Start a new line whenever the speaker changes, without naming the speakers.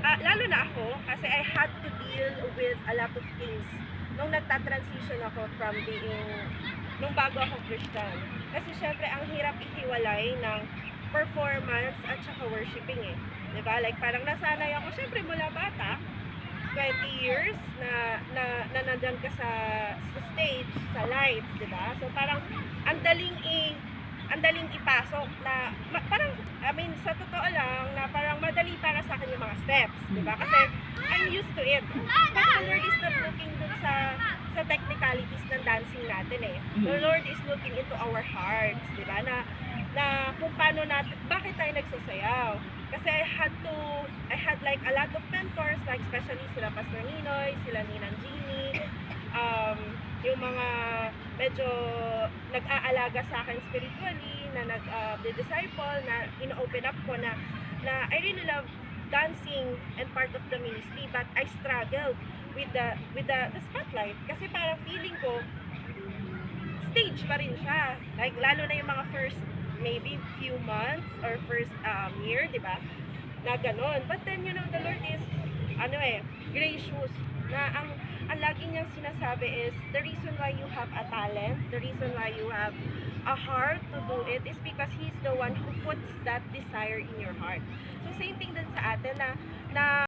lalo na ako, kasi I had to deal with a lot of things nung nagta-transition ako from being, nung bago ako Christian. Kasi syempre, ang hirap ihiwalay ng performance at saka worshiping eh. Diba? Like parang nasanay ako, syempre mula bata, 20 years na nandyan ka sa stage, sa lights, di ba? So parang ang daling ipasok na parang I mean sa totoo lang na parang madali para sa akin yung mga steps, di ba? Kasi I'm used to it. But the Lord is not looking dun sa technicalities ng dancing natin eh. The Lord is looking into our hearts, di ba? Na kung paano natin, bakit tayo nagsasayaw? Kasi I had like a lot of mentors, like especially sila Pastor Ninoy, sila Ninang Jeannie, yung mga medyo nag-aalaga sa akin spiritually, na nag-disciple, na in-open up ko na I really love dancing and part of the ministry, but I struggled with the spotlight. Kasi parang feeling ko, stage pa rin siya. Like, lalo na yung mga first maybe few months or first year, di ba? Na ganun. But then, you know, the Lord is, gracious. Na ang lagi niyang sinasabi is, the reason why you have a talent, the reason why you have a heart to do it is because He's the one who puts that desire in your heart. So, same thing din sa atin na